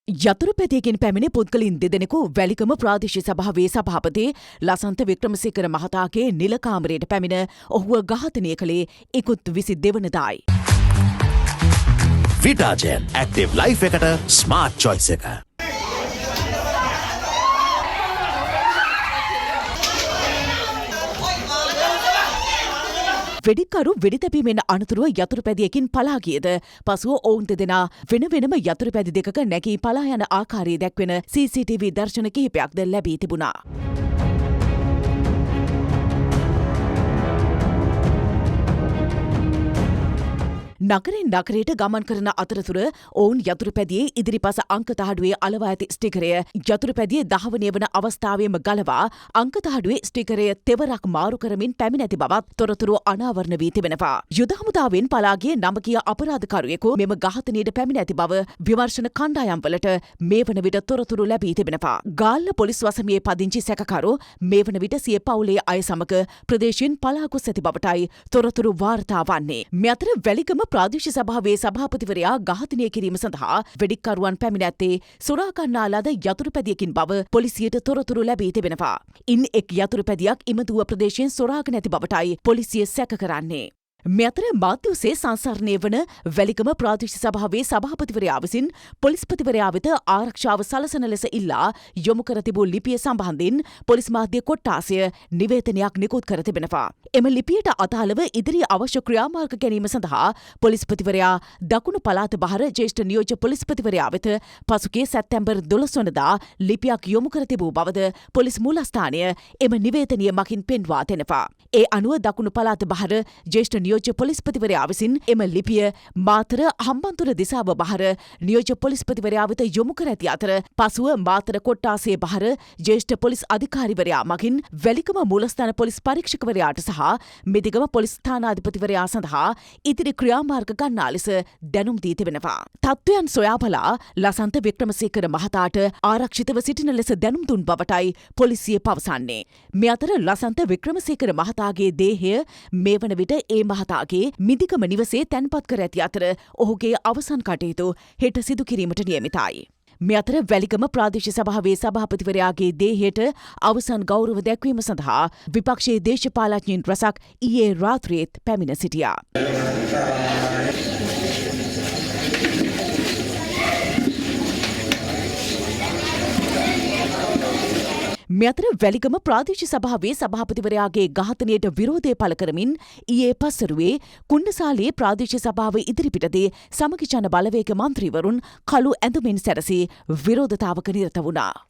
යතුරුපැදියකින් පැමිණි පුද්ගලයින් දෙදෙනෙකු වැලිකම ප්‍රාදේශීය සභාවේ සභාපති ලසන්ත වික්‍රමසේකර මහතාගේ නිල කාමරයට පැමිණ ඔහුව ඝාතනය කළේ ඉකුත් 22 වනදායි. විටාජෙන් ඇක්ටිව් ලයිෆ් එකට ස්මාර්ට් චොයිස් එක. වෙඩික්කරු වෙඩි තැබීමෙන් අනතුරුව යතුරුපැදියකින් පලා ගියද පසුව ඔවුන් දෙදෙනා වෙන වෙනම යතුරුපැදි දෙකක නැගී පලා යන ආකාරය දැක්වෙන CCTV දර්ශන කිහිපයක්ද ලැබී තිබුණා. නගරෙන් නගරයට ගමන් කරන අතරතුර ඔවුන් යතුරුපැදියේ ඉදිරිපස අංක තහඩුවේ අලවා ඇති ස්ටිකරය යතුරුපැදියේ දහවනය වන අවස්ථාවේම ගලවා අංක තහඩුවේ ස්ටිකරය තෙවරක් මාරු කරමින් පැමිණ ඇති බවත් තොරතුරු අනාවරණ වී තිබෙනවා. යුද හමුදාවෙන් පලාගිය නමගිය අපරාධකරුවෙකු මෙම ඝාතනයට පැමිණ ඇති බව විමර්ශන කණ්ඩායම්වලට මේ වන විට තොරතුරු ලැබී තිබෙනවා. ගාල්ල පොලිස් වසමියේ පදිංචි සැකකරු මේ වන විට සිය පවුලේ අය සමග ප්‍රදේශයෙන් පලා ගොස් ඇති බවටයි තොරතුරු වාර්තා වන්නේ. මේ අතර වැලිකම ප්‍රාදේශීය සභාවේ සභාපතිවරයා ඝාතනය කිරීම සඳහා වෙඩික්කරුවන් පැමිණ ඇත්තේ සොරා ගන්නා ලද යතුරුපැදියකින් බව පොලිසියට තොරතුරු ලැබී තිබෙනවා. ඉන් එක් යතුරුපැදියක් ඉමදුව ප්‍රදේශයෙන් සොරාගෙන ඇති බවටයි පොලිසිය සැක කරන්නේ. මේ අතර මාධ්‍ය ඔස්සේ සංසරණය වන වැලිකම ප්‍රාදේශීය සභාවේ සභාපතිවරයා විසින් පොලිස්පතිවරයා වෙත ආරක්ෂාව සලසන ලෙස ඉල්ලා යොමු කර තිබූ ලිපිය සම්බන්ධයෙන් පොලිස් මාධ්‍ය කොට්ටාසය නිවේදනයක් නිකුත් කර තිබෙනවා. එම ලිපියට අදාළව ඉදිරි අවශ්‍ය ක්‍රියාමාර්ග ගැනීම සඳහා පොලිස්පතිවරයා දකුණු පළාත බහර ජ්‍යෙෂ්ඨ නියෝජ්‍ය පොලිස්පතිවරයා වෙත පසුගිය සැප්තැම්බර් 12 වනදා ලිපියක් යොමු කර තිබූ බවද පොලිස් මූලස්ථානය එම නිවේදනය මගින් පෙන්වා දෙනවා. ඒ අනුව දකුණු පළාත බහර ජ්‍යෙෂ්ඨ නියෝජ්‍ය පොලිස්පතිවරයා විසින් එම ලිපිය මාතර හම්බන්තොට දිසාව බහර නියෝජ්‍ය පොලිස්පතිවරයා වෙත යොමු කර ඇති අතර පසුව මාතර කොට්ටාසේ බහර ජ්‍යෙෂ්ඨ පොලිස් අධිකාරිවරයා මගින් වැලිකම මූලස්ථාන පොලිස් පරීක්ෂකවරයාට සහ මෙදිගම පොලිස් ස්ථානාධිපතිවරයා සඳහා ඉදිරි ක්‍රියාමාර්ග ගන්නා ලෙස දැනුම් දී තිබෙනවා. තත්ත්වයන් සොයා බලා ලසන්ත වික්‍රමසේකර මහතාට ආරක්ෂිතව සිටින ලෙස දැනුම් දුන් බවටයි පොලිසිය පවසන්නේ. මේ අතර ලසන්ත වික්‍රමසේකර මහතාගේ දේහය මේ වන විට ඒ මහතාගේ මිදිකම නිවසේ තැන්පත් කර ඇති අතර ඔහුගේ අවසන් කටයුතු හෙට සිදු කිරීමට නියමිතයි. මේ අතර වැලිකම ප්‍රාදේශීය සභාවේ සභාපතිවරයාගේ දේහයට අවසන් ගෞරව දැක්වීම සඳහා විපක්ෂයේ දේශපාලඥයින් රැසක් ඊයේ රාත්‍රියේත් පැමිණ සිටියා. මේ අතර වැලිකම ප්‍රාදේශීය සභාවේ සභාපතිවරයාගේ ඝාතනයට විරෝධය පළ කරමින් ඊයේ පස්වරුවේ කුණ්ඩසාලේ ප්‍රාදේශීය සභාව ඉදිරිපිටදී සමගි ජන බලවේග මන්ත්‍රීවරුන් කළු ඇඳුමින් සැරසී විරෝධතාවක නිරත වුණා.